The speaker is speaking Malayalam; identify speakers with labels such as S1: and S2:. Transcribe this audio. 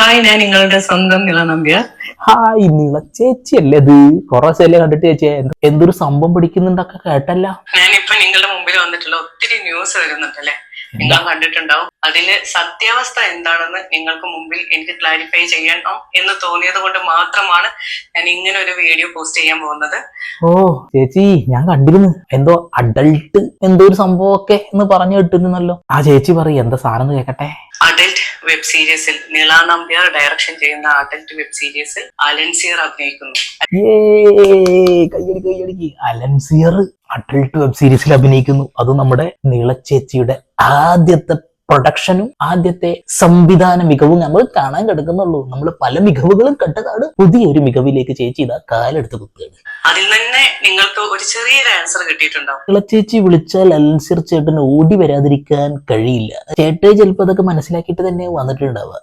S1: ഹായ്, ഞാൻ നിങ്ങളുടെ സ്വന്തം നില നമ്പ്യാർ.
S2: ഹായ് നീള ചേച്ചിയല്ലേ ഇത്? കൊറേ ശല്യം കണ്ടിട്ട് ചേച്ചിയെ എന്തൊരു സംഭവം പിടിക്കുന്നുണ്ടൊക്കെ കേട്ടല്ല.
S1: ഞാനിപ്പോ നിങ്ങളുടെ മുമ്പിൽ വന്നിട്ടുള്ള ഒത്തിരി ന്യൂസ് വരുന്നുണ്ടല്ലേ, നിങ്ങൾ കണ്ടിട്ടുണ്ടാവും. അതില് സത്യാവസ്ഥ എന്താണെന്ന് നിങ്ങൾക്ക് മുമ്പിൽ എനിക്ക് ക്ലാരിഫൈ ചെയ്യണം എന്ന് തോന്നിയത് കൊണ്ട് മാത്രമാണ് ഞാൻ ഇങ്ങനെ ഒരു വീഡിയോ പോസ്റ്റ് ചെയ്യാൻ പോകുന്നത്.
S2: ഓ ചേച്ചി, ഞാൻ കണ്ടിരുന്നു എന്തോ അഡൾട്ട് എന്തോ ഒരു സംഭവമൊക്കെ എന്ന് പറഞ്ഞു കേട്ടിരുന്നല്ലോ. ആ ചേച്ചി പറയും എന്താ സാറെന്ന് കേക്കട്ടെ.
S1: അഡൽട്ട് വെബ് സീരീസിൽ നിള നമ്പ്യാർ ഡയറക്ഷൻ ചെയ്യുന്ന അഡൽട്ട് വെബ് സീരീസിൽ അലൻസിയർ അഭിനയിക്കുന്നു.
S2: കയ്യടിക്ക്. അലൻസിയർ അഡൾട്ട് വെബ് സീരീസിൽ അഭിനയിക്കുന്നു. അത് നമ്മുടെ നീള ചേച്ചിയുടെ ആദ്യത്തെ പ്രൊഡക്ഷനും ആദ്യത്തെ സംവിധാന മികവും നമ്മൾ കാണാൻ കിടക്കുന്നുള്ളൂ. നമ്മൾ പല മികവുകളും കണ്ടതാണ്. പുതിയൊരു മികവിലേക്ക് ചേച്ചി ഇതാ കാലെടുത്ത് കുത്തുകയാണ്.
S1: അതിൽ തന്നെ നിങ്ങൾക്ക് ഒരു ചെറിയൊരു ആൻസർ കിട്ടിയിട്ടുണ്ടാവും.
S2: ഇളച്ചേച്ചി വിളിച്ചാൽ അലൻസിയർ ചേട്ടൻ ഓടി വരാതിരിക്കാൻ കഴിയില്ല. ചേട്ടൻ ചിലപ്പോൾ അതൊക്കെ മനസ്സിലാക്കിയിട്ട് തന്നെ വന്നിട്ടുണ്ടാവുക.